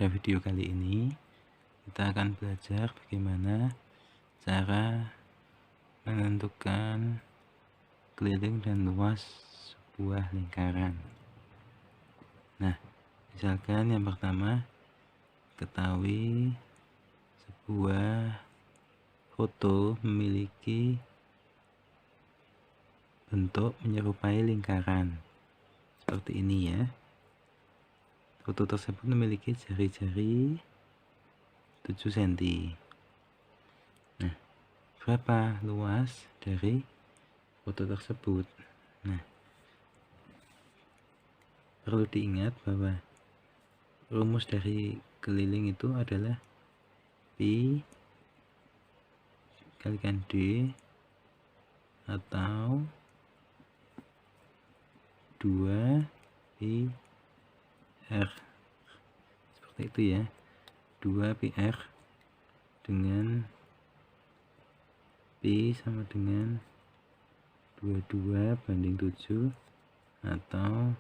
Pada video kali ini kita akan belajar bagaimana cara menentukan keliling dan luas sebuah lingkaran. Nah, misalkan yang pertama, ketahui sebuah foto memiliki bentuk menyerupai lingkaran seperti ini ya. Foto tersebut memiliki jari-jari 7 cm. Nah, berapa luas dari foto tersebut? Nah, perlu diingat bahwa rumus dari keliling itu adalah Pi kalikan D atau 2 Pi R, seperti itu ya. 2 Pi R dengan Pi sama dengan 22 banding 7 atau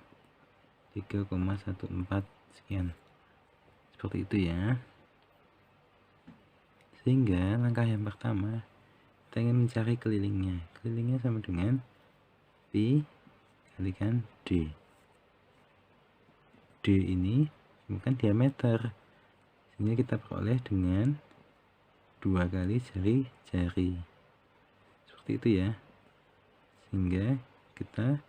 3,14 sekian, seperti itu ya. Sehingga langkah yang pertama, kita ingin mencari kelilingnya. Kelilingnya sama dengan Pi kalikan D. D ini bukan diameter, sehingga kita peroleh dengan 2 kali jari-jari, seperti itu ya. Sehingga kita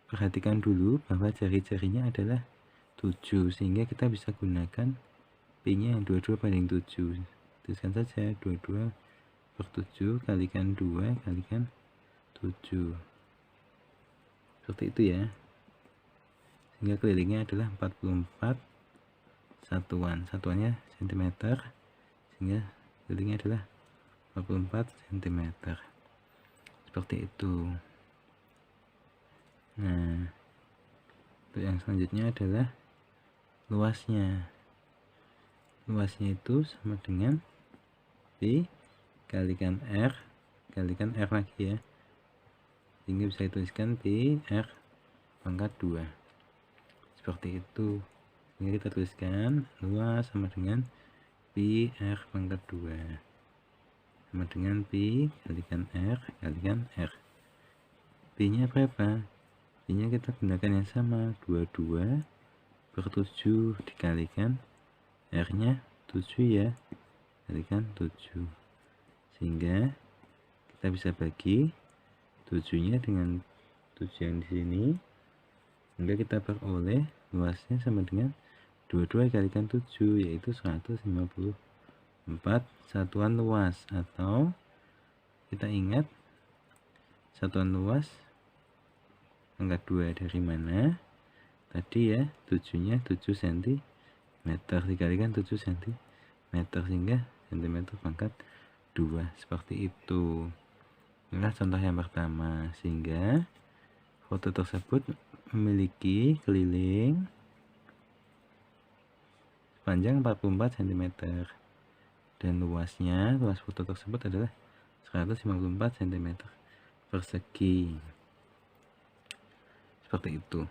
perhatikan dulu bahwa jari-jarinya adalah 7, sehingga kita bisa gunakan Pi nya yang 22 banding 7. Tuliskan saja 22 per 7 kalikan 2 kalikan 7, seperti itu ya. Sehingga kelilingnya adalah 44 satuannya cm, sehingga kelilingnya adalah 44 cm, seperti itu. Nah, untuk yang selanjutnya adalah luasnya. Luasnya itu sama dengan Pi kalikan R kalikan R lagi ya, sehingga bisa dituliskan Pi R pangkat 2, seperti itu. Sehingga kita tuliskan luas sama dengan Pi R pangkat 2 sama dengan Pi kalikan R kalikan R. Pi nya berapa? Pi nya kita gunakan yang sama, 22 per 7 dikalikan R nya 7 ya, kalikan 7, sehingga kita bisa bagi 7 nya dengan 7 yang di sini, sehingga kita peroleh luasnya sama dengan 22 kalikan 7, yaitu 154 satuan luas. Atau kita ingat satuan luas pangkat 2 dari mana tadi ya, 7 nya 7 cm dikalikan 7 cm, sehingga cm pangkat 2, seperti itu. Inilah contoh yang pertama. Sehingga foto tersebut memiliki keliling panjang 44 cm dan luas foto tersebut adalah 154 cm persegi, seperti itu.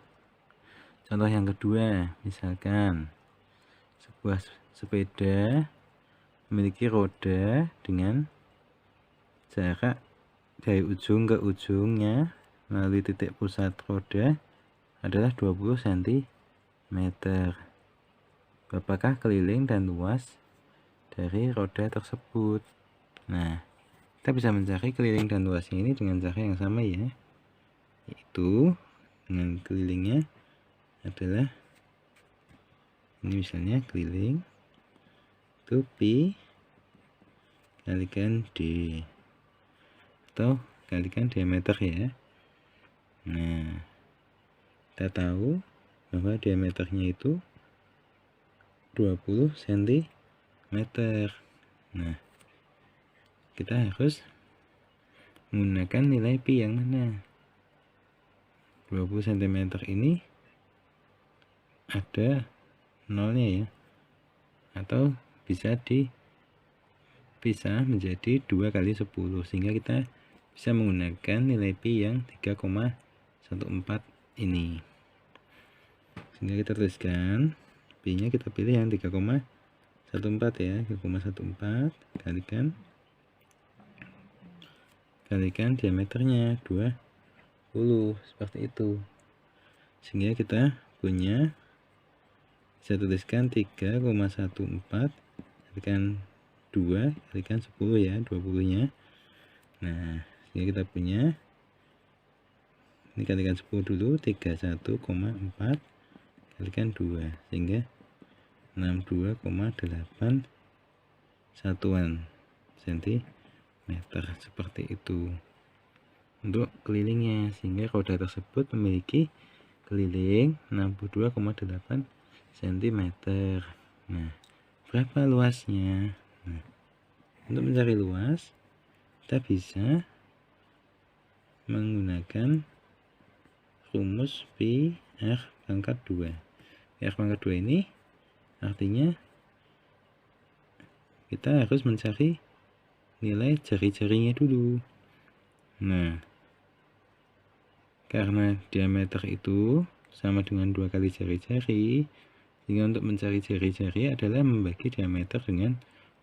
Contoh yang kedua, misalkan sebuah sepeda memiliki roda dengan jarak dari ujung ke ujungnya melalui titik pusat roda adalah 20 cm. Berapakah keliling dan luas dari roda tersebut? Nah, kita bisa mencari keliling dan luasnya ini dengan cara yang sama ya, yaitu dengan kelilingnya adalah ini, misalnya keliling itu Pi kalikan D atau kalikan diameter ya. Nah, kita tahu bahwa diameternya itu 20 cm. Nah, kita harus menggunakan nilai Pi yang mana? 20 cm ini ada nolnya ya, atau bisa dipisah menjadi 2 kali 10, sehingga kita bisa menggunakan nilai Pi yang 3,14 ini. Sehingga kita tuliskan B nya kita pilih yang 3,14 ya, 3,14 kalikan diameternya 20, seperti itu. Sehingga kita punya, bisa tuliskan 3,14 kalikan 2 kalikan 10 ya, 20 nya. Nah, sehingga kita punya, ini kalikan 10 dulu, 31,4 kalikan 2, sehingga 62,8 satuan sentimeter, seperti itu untuk kelilingnya. Sehingga roda tersebut memiliki keliling 62,8 cm. Nah, berapa luasnya? Nah, untuk mencari luas kita bisa menggunakan rumus pi r pangkat 2. R pangkat 2 ini artinya kita harus mencari nilai jari-jarinya dulu. Nah, karena diameter itu sama dengan 2 kali jari-jari, sehingga untuk mencari jari-jari adalah membagi diameter dengan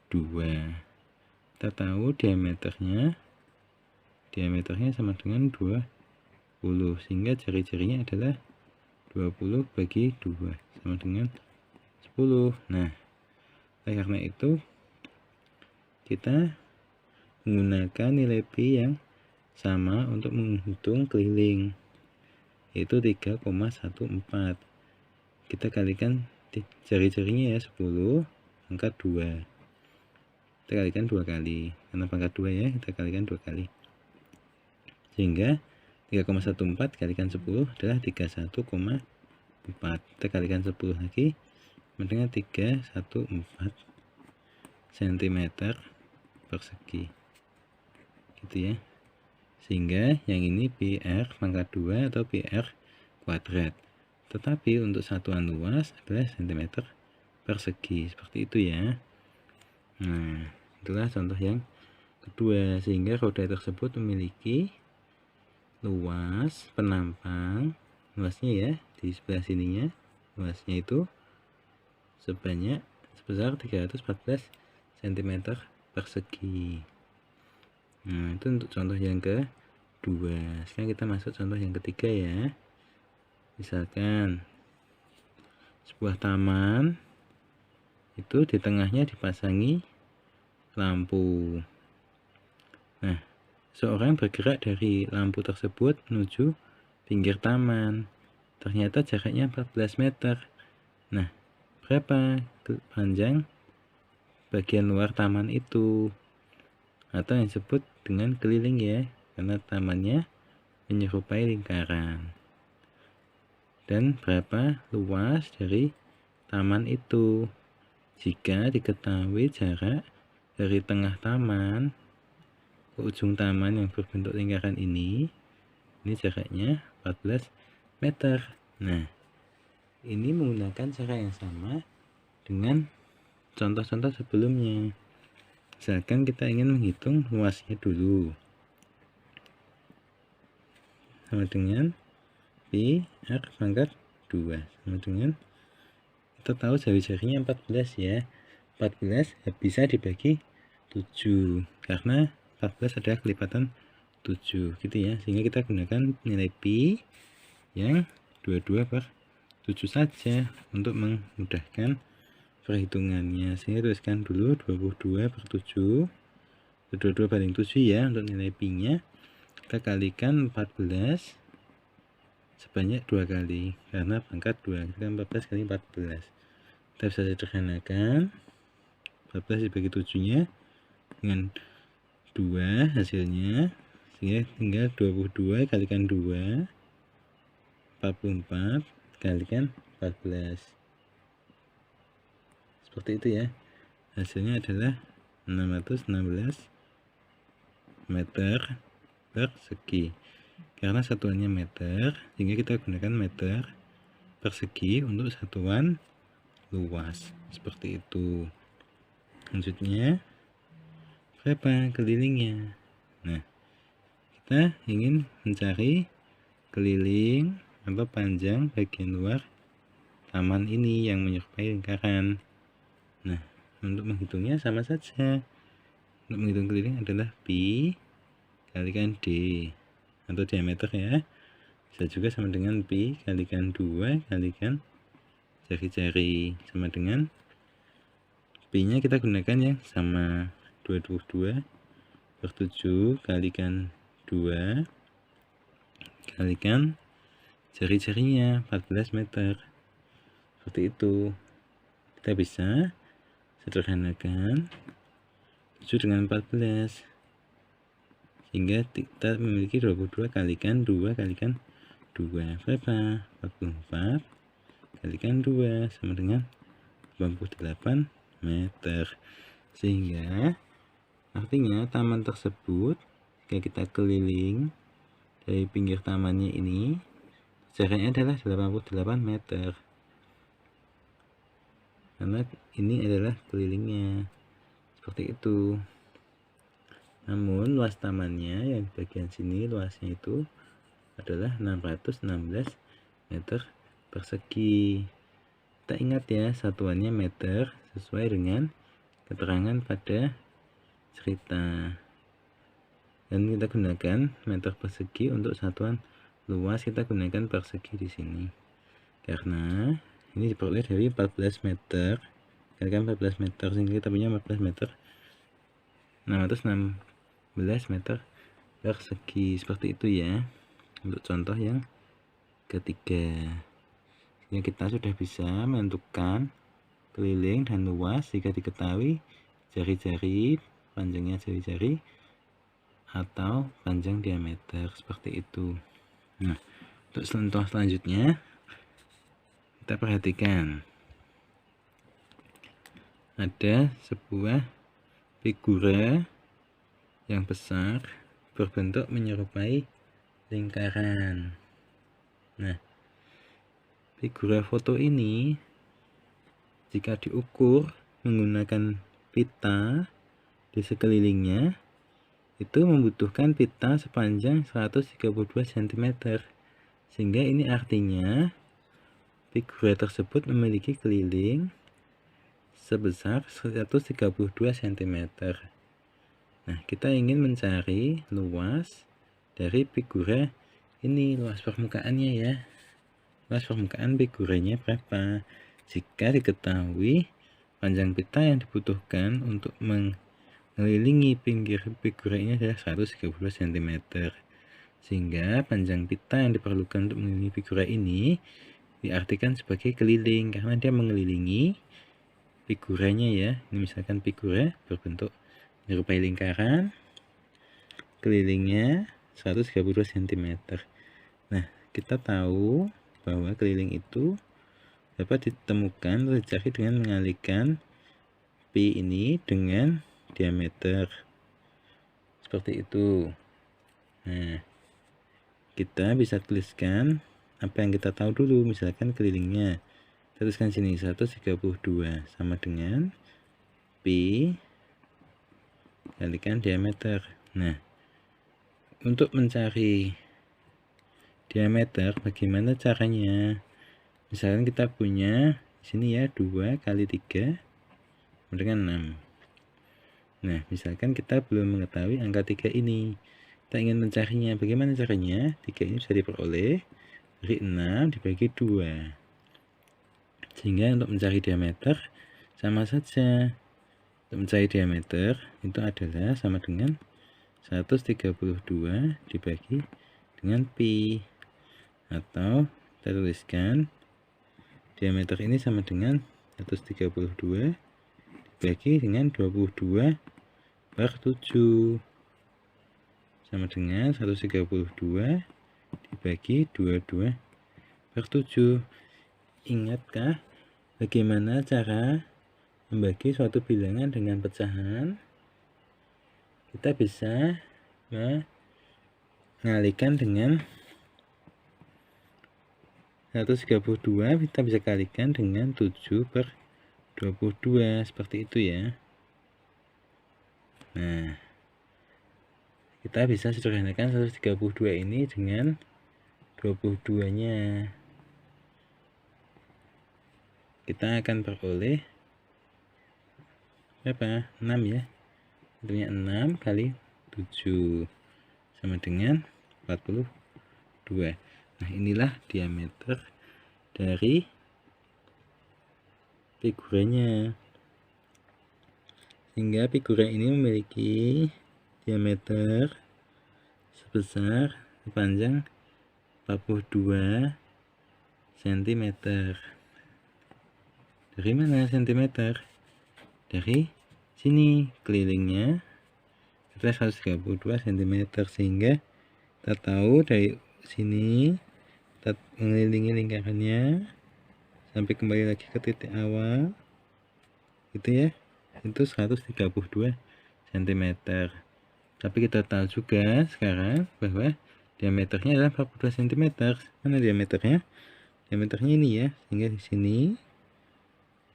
2. Kita tahu diameternya sama dengan 20, sehingga jari-jarinya adalah 20 bagi 2 sama dengan 10. Nah, karena itu kita menggunakan nilai pi yang sama untuk menghitung keliling, yaitu 3,14. Kita kalikan jari-jarinya ya, 10 pangkat 2. Kita kalikan 2 kali, karena pangkat 2 ya, kita kalikan 2 kali. Sehingga 3,14 kalikan 10 adalah 31,4. Kita kalikan 10 lagi, dengan 314 cm persegi, gitu ya. Sehingga yang ini PR pangkat 2 atau PR kuadrat. Tetapi untuk satuan luas adalah cm persegi, seperti itu ya. Nah, itulah contoh yang kedua. Sehingga roda tersebut memiliki luas penampang, luasnya ya, di sebelah sininya, luasnya itu sebesar 314 cm persegi. Nah, itu untuk contoh yang kedua. Sekarang kita masuk contoh yang ketiga ya. Misalkan sebuah taman itu di tengahnya dipasangi lampu. Nah, seorang bergerak dari lampu tersebut menuju pinggir taman. Ternyata jaraknya 14 meter. Nah, berapa panjang bagian luar taman itu? Atau yang disebut dengan keliling ya, karena tamannya menyerupai lingkaran. Dan berapa luas dari taman itu? Jika diketahui jarak dari tengah taman ke ujung taman yang berbentuk lingkaran ini jaraknya 14 meter. Nah, ini menggunakan cara yang sama dengan contoh-contoh sebelumnya. Misalkan kita ingin menghitung luasnya dulu, sama dengan pi r pangkat 2 sama dengan, kita tahu jari-jarinya 14 ya, 14 bisa dibagi 7 karena 14 adalah kelipatan 7, gitu ya. Sehingga kita gunakan nilai pi yang 22/7 saja untuk memudahkan perhitungannya. Sehingga tuliskan dulu 22/7, 22 banding 7 ya untuk nilai pi nya. Kita kalikan 14 sebanyak 2 kali karena pangkat 2, kita 14 kali 14. Kita bisa sederhanakan 14 dibagi 7 nya dengan 2 hasilnya, sehingga tinggal 22 kalikan 2, 44 kalikan 14, seperti itu ya. Hasilnya adalah 616 meter persegi. Karena satuannya meter, sehingga kita gunakan meter persegi untuk satuan luas, seperti itu. Selanjutnya, berapa kelilingnya? Nah, kita ingin mencari keliling atau panjang bagian luar taman ini yang menyerupai lingkaran. Nah, untuk menghitungnya sama saja. Untuk menghitung keliling adalah pi kalikan d atau diameter ya. Bisa juga sama dengan pi kalikan 2 kalikan jari-jari, sama dengan pi nya kita gunakan yang sama 22 per 7 kalikan 2 kalikan jari-jarinya 14 meter. Seperti itu. Kita bisa sederhanakan 7 dengan 14 sehingga kita memiliki 22 kalikan 2 kalikan 2 berapa? 44 kalikan 2 sama dengan 88 meter. Sehingga artinya taman tersebut jika kita keliling dari pinggir tamannya ini jaraknya adalah 88 meter, karena ini adalah kelilingnya. Seperti itu. Namun luas tamannya yang di bagian sini luasnya itu adalah 616 meter persegi. Kita ingat ya, satuannya meter sesuai dengan keterangan pada cerita. Dan kita gunakan meter persegi untuk satuan luas, kita gunakan persegi di sini. Karena ini diperoleh dari 14 meter kalikan 14 meter sehingga kita punya 14 meter 616 meter persegi. Seperti itu ya untuk contoh yang ketiga. Sehingga kita sudah bisa menentukan keliling dan luas jika diketahui jari-jari, panjangnya jari-jari atau panjang diameter, seperti itu. Nah, untuk contoh selanjutnya kita perhatikan ada sebuah figura yang besar berbentuk menyerupai lingkaran. Nah, figura foto ini jika diukur menggunakan pita di sekelilingnya itu membutuhkan pita sepanjang 132 cm. Sehingga ini artinya figura tersebut memiliki keliling sebesar 132 cm. Nah, kita ingin mencari luas dari figura ini, luas permukaannya ya. Luas permukaan figuranya berapa? Jika diketahui panjang pita yang dibutuhkan untuk mengelilingi pinggir figura ini adalah 132 cm. Sehingga panjang pita yang diperlukan untuk mengelilingi figura ini diartikan sebagai keliling, karena dia mengelilingi figuranya ya. Ini misalkan figura berbentuk menyerupai lingkaran, kelilingnya 132 cm. Nah, kita tahu bahwa keliling itu dapat ditemukan atau dicari dengan mengalihkan pi ini dengan diameter. Seperti itu. Nah, kita bisa tuliskan apa yang kita tahu dulu. Misalkan kelilingnya, kita tuliskan sini 132 sama dengan pi kalikan diameter. Nah, untuk mencari diameter bagaimana caranya? Misalkan kita punya di sini ya 2 kali 3 dengan 6. Nah, misalkan kita belum mengetahui angka 3 ini, kita ingin mencarinya. Bagaimana caranya? 3 ini bisa diperoleh dari 6 dibagi 2. Sehingga untuk mencari diameter sama saja. Untuk mencari diameter itu adalah sama dengan 132 dibagi dengan pi. Atau kita tuliskan diameter ini sama dengan 132 dibagi dengan 22 per 7 sama dengan 132 dibagi 22 per 7. Ingatkah bagaimana cara membagi suatu bilangan dengan pecahan? Kita bisa mengalihkan dengan 132, kita bisa kalikan dengan 7 per 22, seperti itu ya. Nah, kita bisa sederhanakan 132 ini dengan 22 nya. kita akan peroleh berapa? 6 ya. Tentunya 6 kali 7 sama dengan 42. Nah, inilah diameter dari figuranya. Sehingga figura ini memiliki diameter sebesar sepanjang 42 cm. Dari mana cm? Dari sini kelilingnya kita 132 cm, sehingga kita tahu dari sini kita mengelilingi lingkarannya sampai kembali lagi ke titik awal gitu ya, itu 132 cm. Tapi kita tahu juga sekarang bahwa diameternya adalah 42 cm. Mana diameternya? Diameternya ini ya, sehingga di sini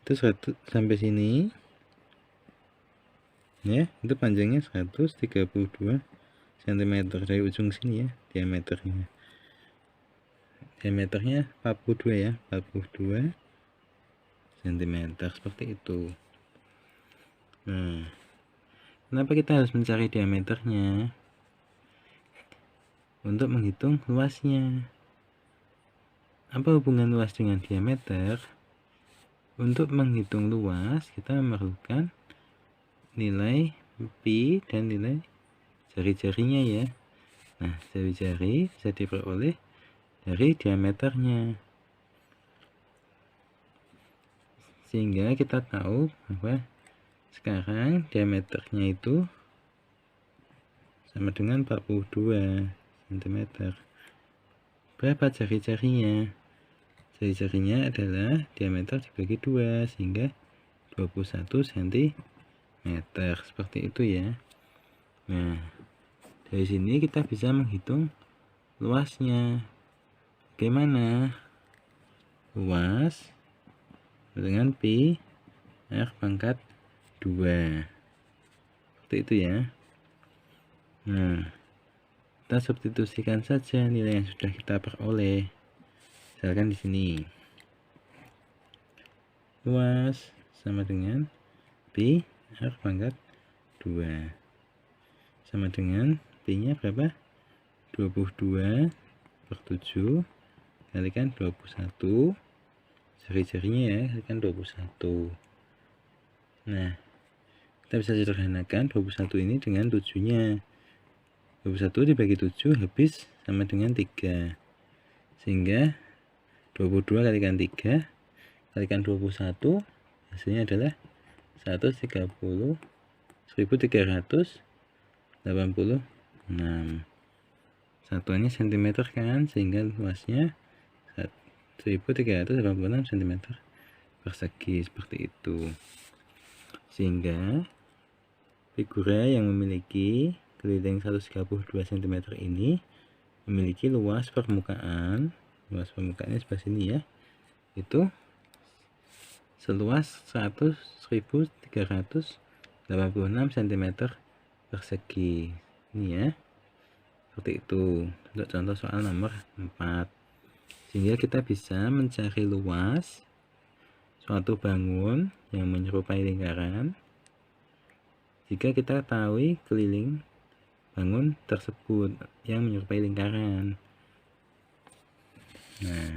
itu 100 sampai sini ya, itu panjangnya 132 cm dari ujung sini ya, diameternya 42 ya, 42 cm seperti itu. Nah, kenapa kita harus mencari diameternya? Untuk menghitung luasnya. Apa hubungan luas dengan diameter? Untuk menghitung luas kita memerlukan nilai pi dan nilai jari-jarinya ya. Nah, jari-jari bisa diperoleh dari diameternya. Sehingga kita tahu bahwa sekarang diameternya itu sama dengan 42 cm. Berapa jari-jarinya? Jari-jarinya adalah diameter dibagi 2, sehingga 21 cm. Seperti itu ya. Nah, dari sini kita bisa menghitung luasnya. Bagaimana? Luas dengan pi r pangkat 2. Seperti itu ya. Nah, kita substitusikan saja nilai yang sudah kita peroleh. Misalkan di sini luas sama dengan pi r pangkat 2 sama dengan pi nya berapa? 22 per 7 kalikan 21, jari-jarinya ya, kalikan 21. Nah, kita bisa sederhanakan 21 ini dengan 7 nya. 21 dibagi 7 habis sama dengan 3, sehingga 22 kalikan 3 kalikan 21 hasilnya adalah 1386. Satuannya cm kan, sehingga luasnya 1386 cm persegi, seperti itu. Sehingga figura yang memiliki keliling 132 cm ini memiliki luas permukaan sebelah sini ya, itu seluas 1386 cm persegi ini ya. Seperti itu untuk contoh soal nomor 4. Sehingga kita bisa mencari luas suatu bangun yang menyerupai lingkaran jika kita tahu keliling bangun tersebut yang menyerupai lingkaran. Nah,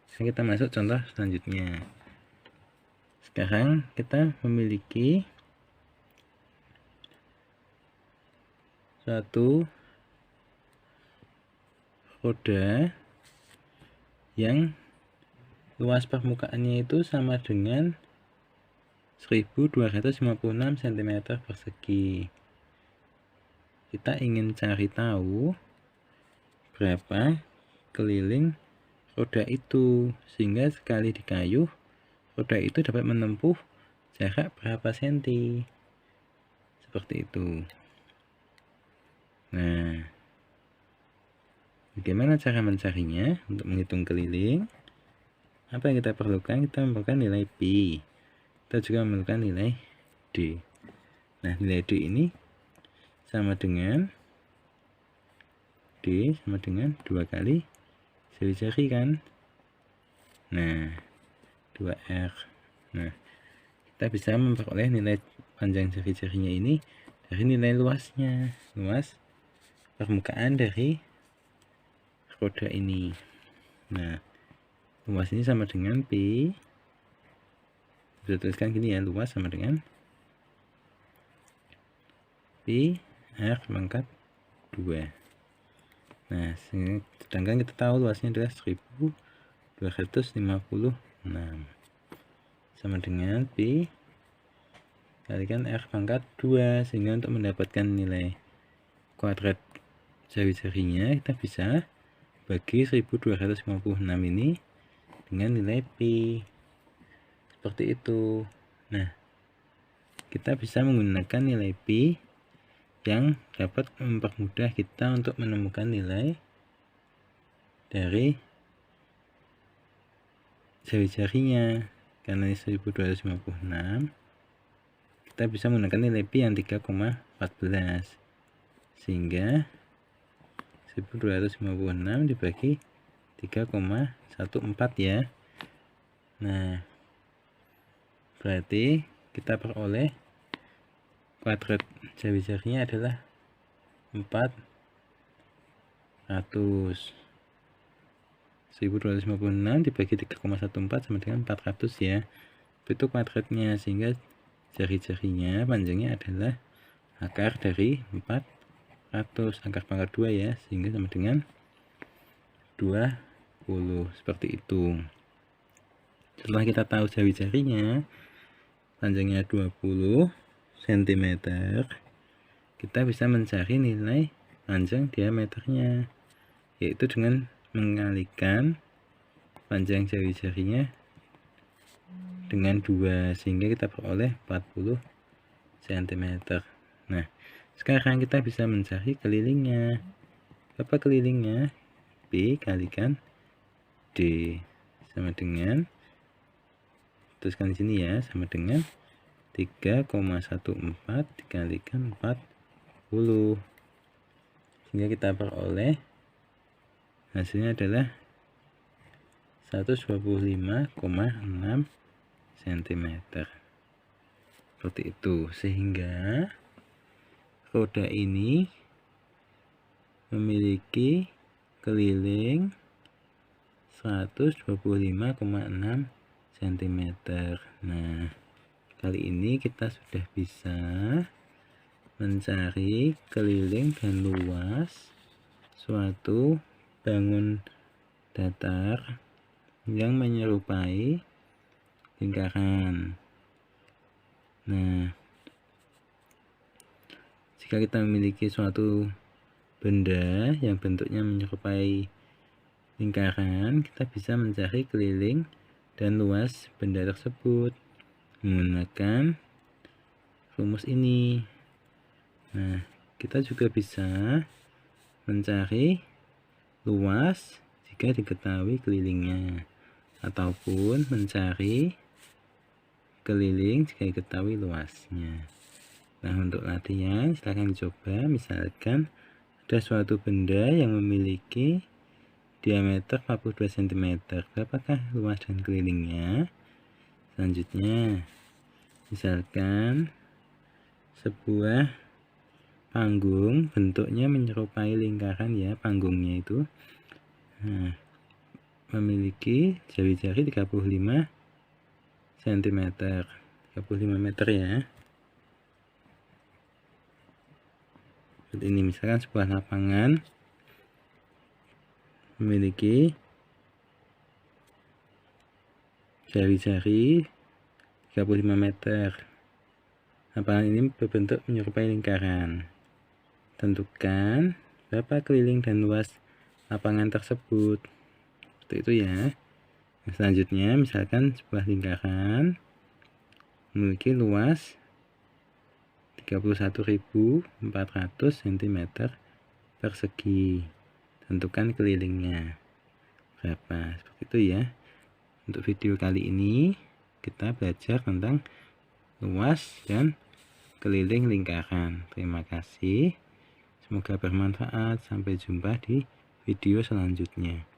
sekarang kita masuk contoh selanjutnya. Sekarang kita memiliki suatu roda yang luas permukaannya itu sama dengan 1256 cm persegi. Kita ingin cari tahu berapa keliling roda itu, sehingga sekali dikayuh roda itu dapat menempuh jarak berapa senti, seperti itu. Nah, bagaimana cara mencarinya? Untuk menghitung keliling, apa yang kita perlukan? Kita memerlukan nilai pi. Kita juga memerlukan nilai d. Nah, nilai d ini sama dengan 2 kali jari-jari kan. Nah, 2R Nah, kita bisa memperoleh nilai panjang jari-jarinya ini dari nilai luasnya, luas permukaan dari roda ini. Nah, luas ini sama dengan Pi, bisa tuliskan gini ya, luas sama dengan Pi R pangkat 2. Nah, sedangkan kita tahu luasnya adalah 1256 sama dengan Pi kalikan R pangkat 2, sehingga untuk mendapatkan nilai kuadrat jari-jarinya kita bisa bagi 1256 ini dengan nilai Pi seperti itu. Nah, kita bisa menggunakan nilai Pi yang dapat mempermudah kita untuk menemukan nilai dari jari-jarinya. Karena ini 1256, kita bisa menggunakan nilai Pi yang 3,14, sehingga 1256 dibagi 3,14 ya. Nah, berarti kita peroleh kuadrat jari-jarinya adalah 400. 1256 dibagi 3,14 sama dengan 400 ya. Itu kuadratnya, sehingga jari-jarinya panjangnya adalah akar dari 400, akar pangkat 2 ya, sehingga sama dengan 20, seperti itu. Setelah kita tahu jari-jarinya panjangnya 20 cm, kita bisa mencari nilai panjang diameternya, yaitu dengan mengalikan panjang jari-jarinya dengan 2, sehingga kita peroleh 40 cm. Nah, sekarang kita bisa mencari kelilingnya. Berapa kelilingnya? P kalikan D sama dengan, tuliskan di sini ya, sama dengan 3,14 dikalikan 40, sehingga kita peroleh hasilnya adalah 125,6 cm. Seperti itu, sehingga roda ini memiliki keliling 125,6 cm. Nah, kali ini kita sudah bisa mencari keliling dan luas suatu bangun datar yang menyerupai lingkaran. Nah, jika kita memiliki suatu benda yang bentuknya menyerupai lingkaran, kita bisa mencari keliling dan luas benda tersebut menggunakan rumus ini. Nah, kita juga bisa mencari luas jika diketahui kelilingnya, ataupun mencari keliling jika diketahui luasnya. Nah, untuk latihan silahkan dicoba. Misalkan ada suatu benda yang memiliki diameter 42 cm, berapakah luas dan kelilingnya? Selanjutnya, misalkan sebuah panggung bentuknya menyerupai lingkaran ya, panggungnya itu memiliki jari-jari 35 cm, 35 meter ya. Seperti ini, misalkan sebuah lapangan memiliki jari-jari 35 meter. Lapangan ini berbentuk menyerupai lingkaran. Tentukan berapa keliling dan luas lapangan tersebut. Seperti itu ya. Nah, selanjutnya, misalkan sebuah lingkaran memiliki luas 31.400 cm persegi. Tentukan kelilingnya berapa. Seperti itu ya. Untuk video kali ini kita belajar tentang luas dan keliling lingkaran. Terima kasih. Semoga bermanfaat. Sampai jumpa di video selanjutnya.